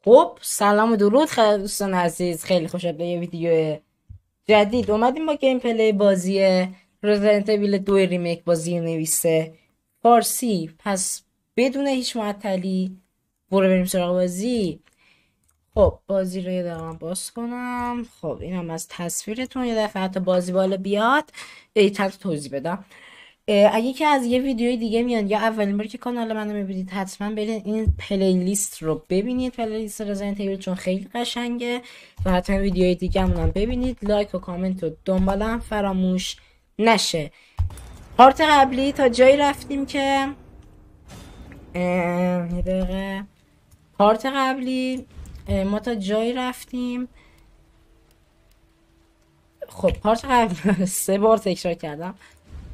خب سلام و درود خدمت دوستان عزیز. خیلی خوشحال به یه ویدیو جدید اومدیم با گیم پلی بازی رزیدنت ایویل 2 ریمیک با زیرنویس فارسی. پس بدون هیچ معطلی برو بریم سراغ بازی. خب بازی رو یه دقیقه باز کنم. خب اینم از تصویرتون. یه دفعه حتی بازی بالا بیاد چند توضیح بدم. اگه که از یه ویدیوی دیگه میان یا اولین باری که کانال منو میبینید حتما برید این پلیلیست رو ببینید، پلیلیست رزیدنت ایویل، چون خیلی قشنگه. و حتما ویدیوهای دیگه هم ببینید. لایک و کامنت و دنبالم فراموش نشه. پارت قبلی تا جایی رفتیم که یه دقیقه. پارت قبلی ما تا جایی رفتیم. خب پارت قبلی 3 بار تکرار کردم.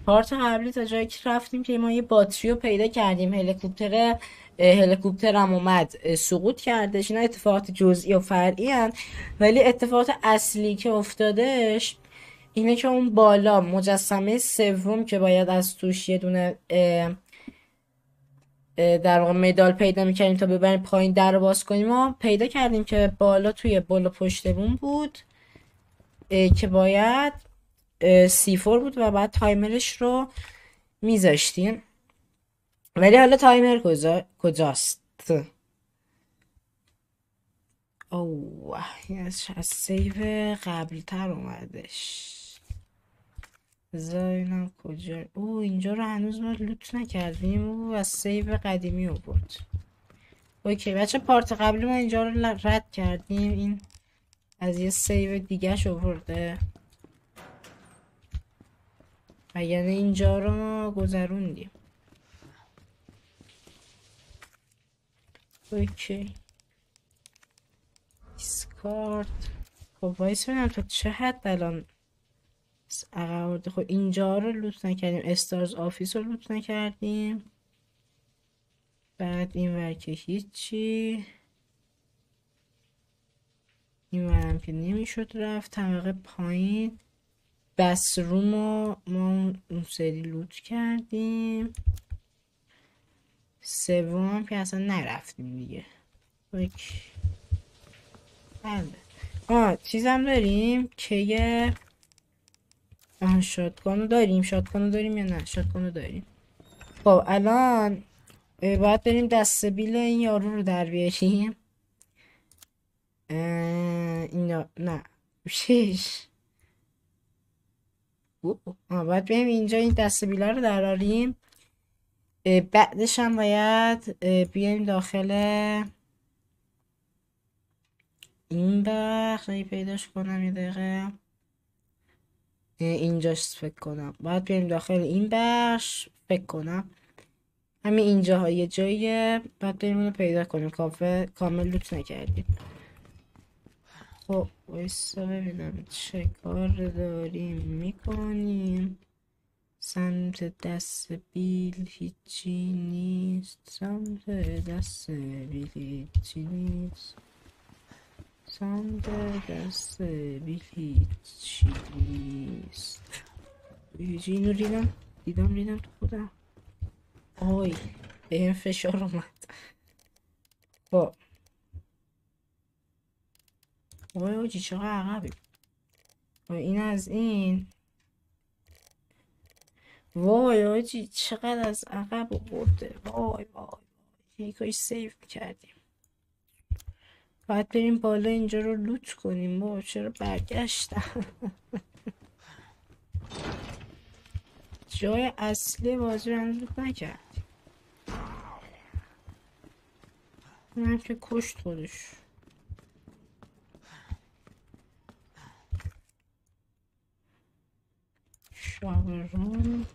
پارت قبلی تا جایی که رفتیم که ما یه باتری رو پیدا کردیم. هلیکوپتر هم اومد سقوط کردش. اینا اتفاقات جزئی و فرعی هن. ولی اتفاقات اصلی که افتادش اینه که اون بالا مجسمه سوم که باید از توش یه دونه در واقع مدال پیدا میکردیم تا ببریم پایین در رو باز کنیم، ما پیدا کردیم که بالا توی بالا پشت بوم بود که باید C4 بود و بعد تایمرش رو میذاشتیم. ولی حالا تایمر کجاست؟ اوه از سیو قبلی تر اومدش. بذارینم کجا. اینجا رو هنوز ما لوت نکردیم. از سیو قدیمی رو بود. اوکی بچه، پارت قبلی ما اینجا رو رد کردیم. این از یه سیو دیگه شو برده و یعنی اینجا رو ما گذروندیم. اوکی دیسکارد. خب وایس ببینم تا چه حد الان عقب. خب اینجا رو لوت نکردیم. استارز آفیس رو لوت نکردیم. بعد این ور که هیچی. این ورم که نمیشد رفت. طبقه پایین بس روم رو ما اون سری لوت کردیم. سوم که اصلا نرفتیم دیگه. اوکی بله. چیزم داریم که یه شاتگانو داریم. شاتگانو داریم یا نه؟ شاتگانو داریم. خب الان باید بریم دست بیل این یارو رو در بیاریم. اینا نه شش. باید بریم اینجا این دست بیله رو دراریم. بعدش هم باید بیایم داخل این بخش. پیداش کنم یه دقیقه. اینجاست فکر کنم. باید بیایم داخل این بخش فکر کنم. همین اینجا یه جاییه. باید بریم اونو پیدا کنیم. کامل لوت نکردیم. خب وایسا ببینم چه کار داریم میکنیم. سمت دست بیل هیچی نیست. سمت دست بیل هیچی نیست. سمت دست بیل هیچی نیست. اینو دیدم تو خودم. آی به این فشار اومد. خب وای آجی چقدر عقبی. این از این. وای آجی چقدر از عقب برده. وای یه کاش سیو کردیم. باید بریم بالا اینجا رو لوت کنیم. با چرا برگشتم؟ جای اصلی بازی رو لوت نکردیم. من که کشت خودش. شاورون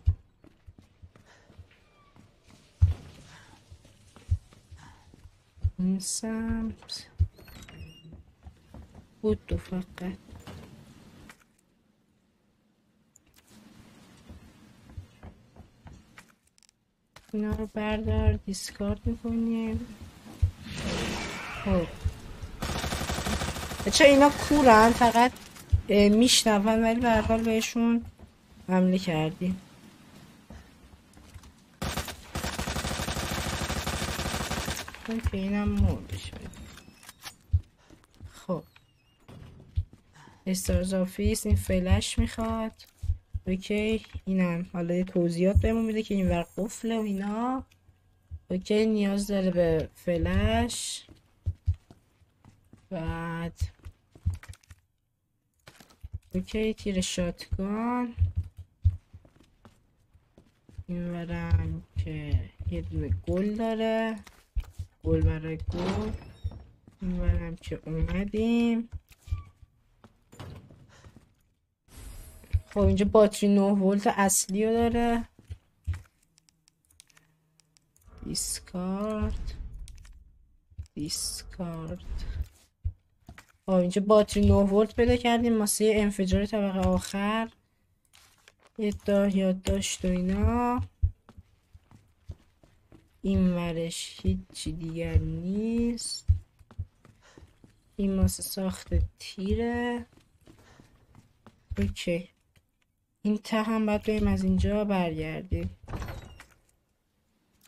این سمت بود دو فقط. اینا رو بردار دیسکارد میکنیم. خب بچه اینا کورن فقط میشنون ولی به هر حال بهشون حمله کردیم. که اینم مردش. استارز آفیس این فلش میخواد. اوکی اینم حالا یه توضیحات بهمون میده که این ور قفله و اینا. اوکی نیاز داره به فلش. بعد اوکی تیر شاتگان. این ورم که یه دونه گل داره، گل برای گل. این ورم که اومدیم. خب اینجا باتری 9 ولت اصلی رو داره. دیسکارد. خب اینجا باتری 9 ولت پیدا کردیم واسه انفجار طبقه آخر. یه یادداشت و اینا. این ورش هیچی دیگر نیست. این واسه ساخت تیره. اوکی این ته هم باید بریم از اینجا برگردیم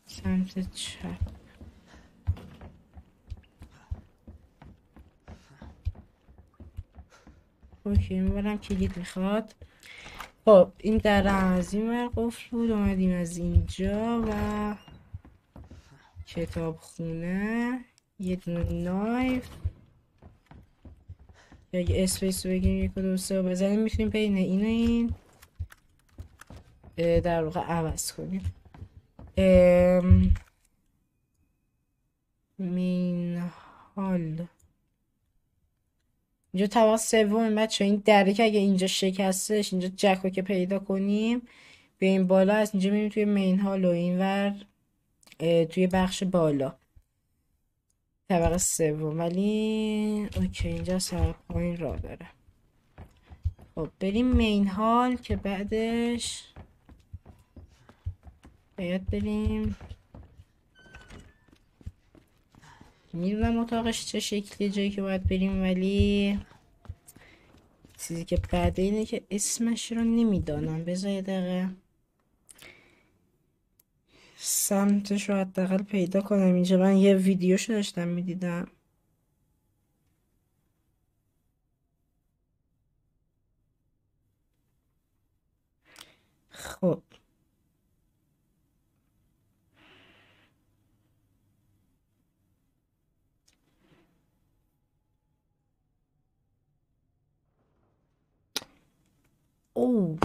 سمت چپ. اوکی میبرم کلید میخواد. خب این در از این ور قفل بود. اومدیم از اینجا و کتاب خونه. یه دونه نایف یا یه اسپیس رو بگیم 1 2 3 رو بزنیم میتونیم بین این و این در واقع عوض کنیم. مین هال اینجا طبقه سوم بچه. این دره که اگه اینجا شکستش اینجا جک رو که پیدا کنیم به این بالا از اینجا میریم توی مین هال و اینور توی بخش بالا طبقه سوم. ولی اوکی اینجا سر پایین راه داره. خب بریم مین هال که بعدش باید بریم. میدونم اتاقش چه شکلی جایی که باید بریم ولی چیزی که بعده اینه که اسمش رو نمیدانم. بذار یه دقیقه سمتش رو حداقل پیدا کنم. اینجا من یه ویدیوشو داشتم میدیدم. خب او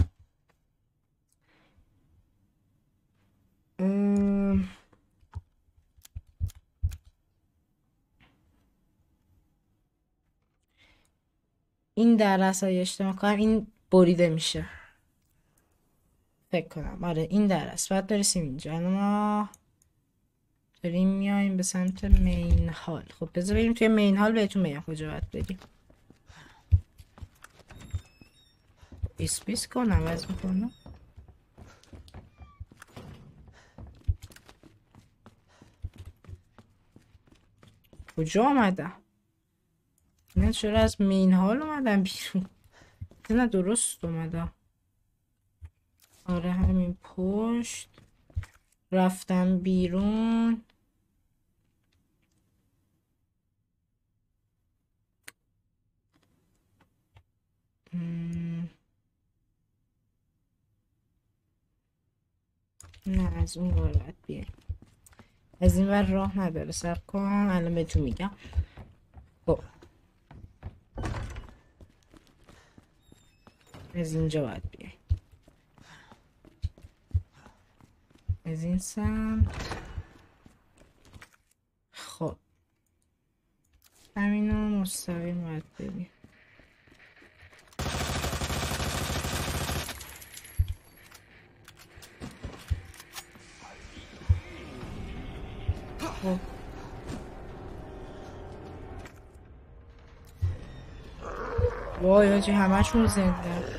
این در اصلا اشتباه کنم این بریده میشه فکر کنم. آره این در است. باید برسیم اینجا. ما داریم میایم به سمت مین هال. خب بذار بریم توی مین هال بهتون میگم کجا باید بریم. اسپیس کنم عوض میکنم. کجا آمدم؟ نه چرا از مین هال اومدم بیرون؟ نه درست اومدم. آره همین پشت رفتم بیرون. نه از اون ور باید بیایم. از این ور راه نداره. صبر کن الان بهتون میگم. خب از اینجا باید بیایم. از این سمت. خب همینو مستقیم باید بریم. خب وای آجی همه‌شون زنده.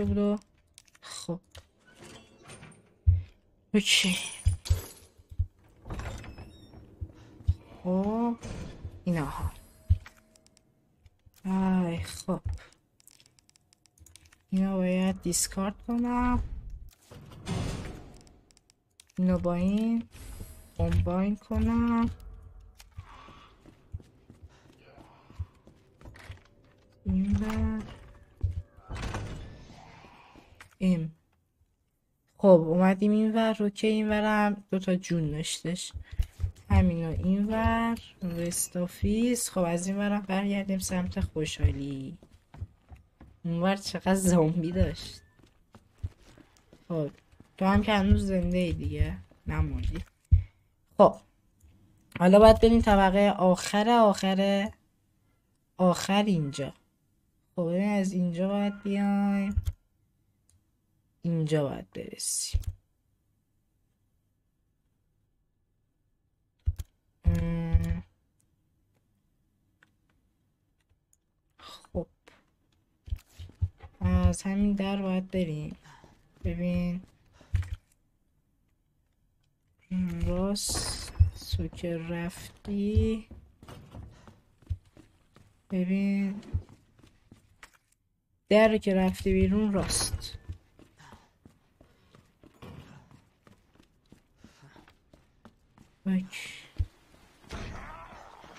بودو. خب اوکی. خب ایناها. خب اینا باید دیسکارد کنم. اینو با این کامباین کنم. این بر این. خب اومدیم این ور رو که این ورم دوتا جون داشتش. همینو این ور رست آفیس. خب از این ورم برگردیم سمت خوشحالی. اون ور چقدر زامبی داشت. خب تو هم که هنوز زنده ای دیگه نموندی. خب حالا باید بریم طبقه آخر اینجا. خب از اینجا باید بیایم اینجا باید برسیم. خب از همین در باید بریم. ببین راست که رفتی. ببین در که رفتی بیرون راست.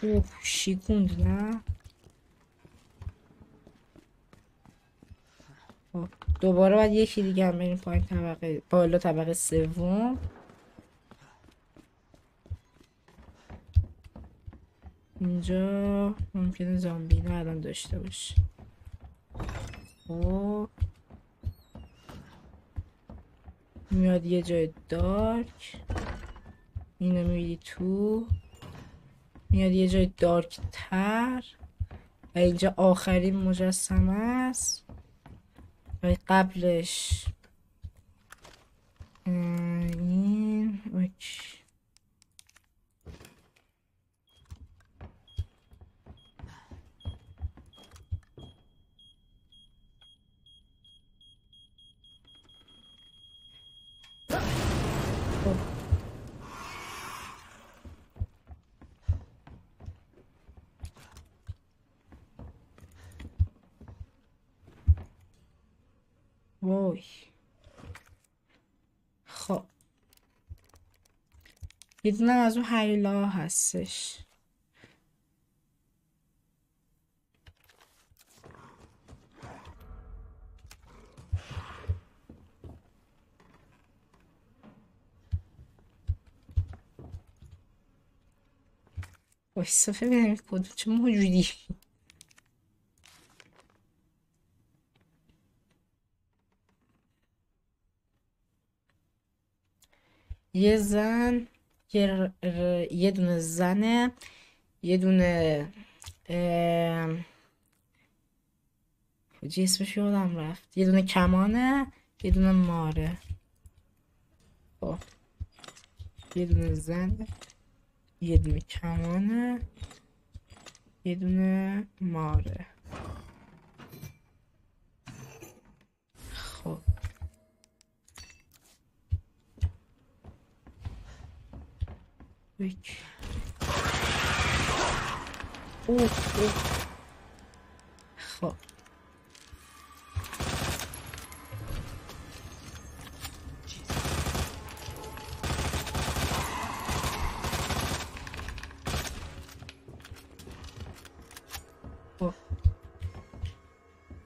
اوه شیکوند نه. دوباره باید یکی دیگه هم بریم پایین طبقه بالا طبقه سوم. اینجا ممکنه زامبی نه الان داشته باشه. خب میاد یه جای دارک. اینو میبینی تو. میاد یه جای دارک تر و اینجا آخرین مجسمه است و قبلش این اوکی. وای خب یه دونه از اون هیلا هستش. وایسا ببینم کدوم چه موجودی. یه زن یه دونه زنه یه دونه اسمش یادم رفت. یه دونه کمانه یه دونه ماره. خب یه دونه زن یه دونه کمانه یه دونه ماره. خب خب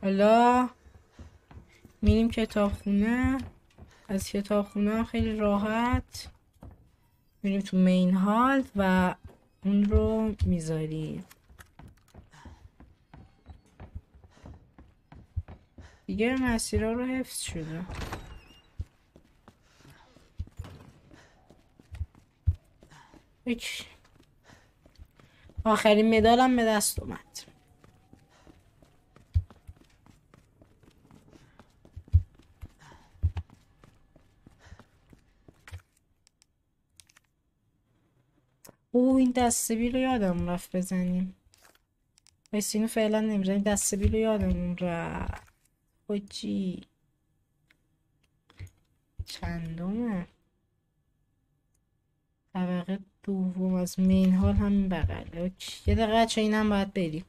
حالا میریم کتابخونه. از کتابخونه خیلی راحت میریم تو مین هال و اون رو میذاریم دیگه. مسیرها رو حفظ شده. آخرین مدالم به دست اومد. این دستبیل رو یادم رفت بزنیم. بس اینو فعلا نمیزنیم. دستبیل رو یادمون رفت. چی چندمه؟ طبقه دوم از مین هال همین بغله. اوکی. یه دقیقه چه اینم باید بریم.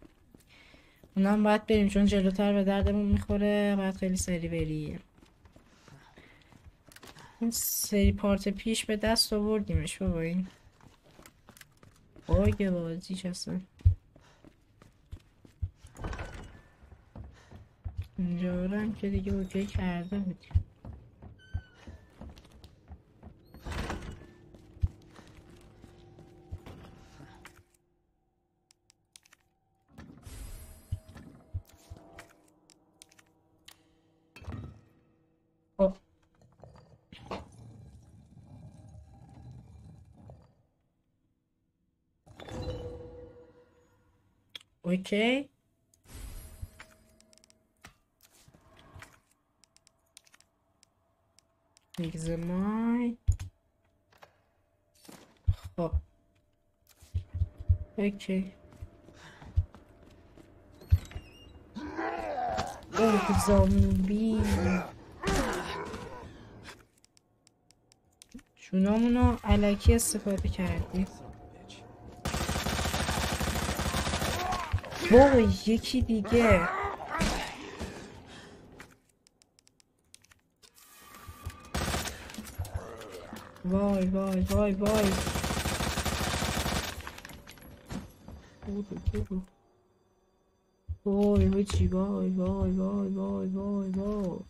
اونم باید بریم چون جلوتر به دردمون میخوره. باید خیلی سری بریم. این سری پارت پیش به دست آوردیمش بابا. این باگ بازیش هستن. اینجا رو هم که دیگه اوکی کرده بودیم. خب اوکی. میگزمای. خب اوکی. اوه زامبی. جونامونو علکی استفاده کردیم. وای یکی دیگه. وای وای وای وای. وای بچی وای وای وای وای وای وای.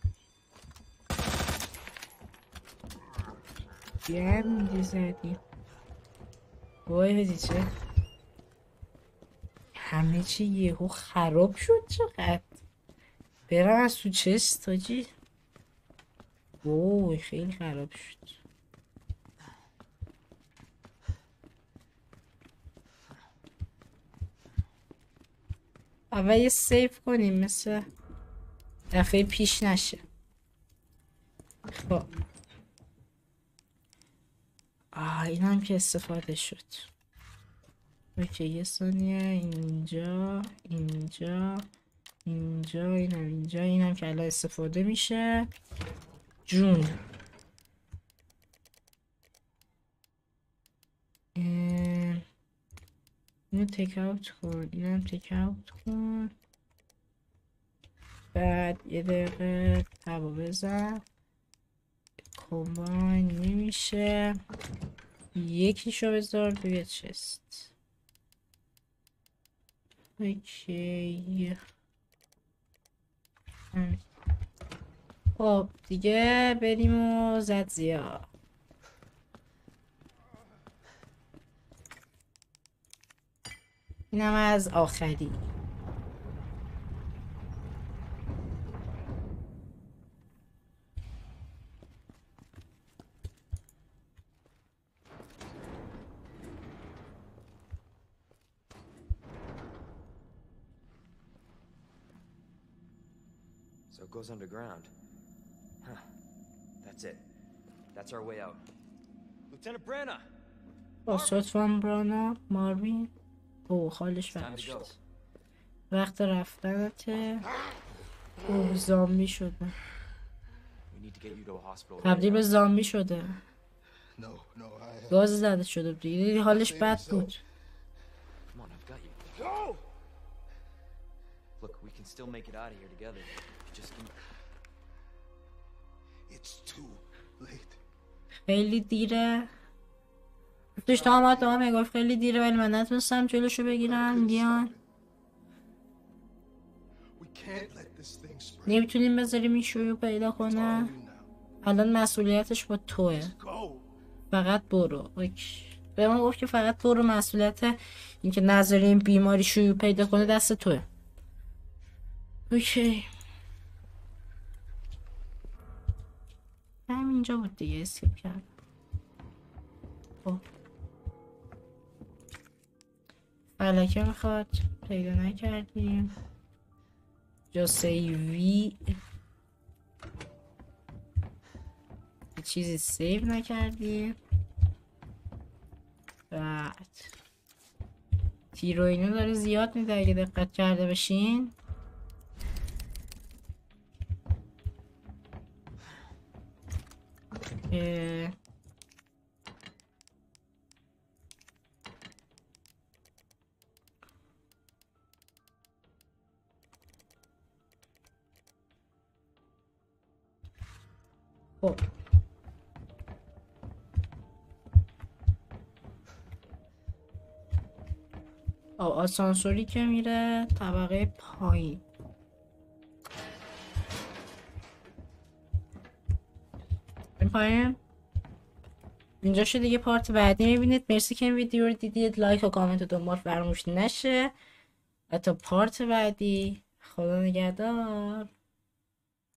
گندی زدیم. وای هدی چه همه چی یهو خراب شد. چقدر برم از تو چست تاجی. وای خیلی خراب شد. اول یه سیف کنیم مثل دفعه پیش نشه. خب این هم که استفاده شد. اوکی یه ثانیه. اینجا اینجا اینجا اینم اینجا اینم که الان استفاده میشه. جون اینو تک اوت کن. اینم تک اوت کن. بعد یه دقیقه تبا بزن. کمباین نمیشه. یکیشو بذار توی چست. اوکی خب دیگه بریم و زد زیا. اینم از آخری. So it goes underground. Huh. That's it. That's our way out. Lieutenant Branna! لطفاً برانا ماروین. اوه خالش برشت. وقت رفتنته. اوه زامبی شده. تبدیل به زامبی شده. گاز زده شده دیگه. حالش بد بود. Look, we can still make it out of here together. Just It's too late. خیلی دیره. توش تا میگفت خیلی دیره ولی من نتونستم جلوشو بگیرم. دیان نمیتونیم بذاریم این شیوع پیدا کنه. الان مسئولیتش با توه. فقط برو. اوکی. به من گفت که فقط برو. مسئولیت اینکه نذاریم بیماری شیوع پیدا کنه دست توه. اوکی همینجا بود دیگه. اسکیپ کردم. خب فلکه میخواد. پیدا نکردیم. جا سیوی چیزی سیو نکردیم. بعد تیر و اینو داره زیاد میده اگه دقت کرده باشین. خب آسانسوری که میره طبقه پایین. این پایین اینجا شد دیگه. پارت بعدی میبینید. مرسی که این ویدیو رو دیدید. لایک و کامنت و دنبال فراموش نشه. تا پارت بعدی. خدا نگهدار.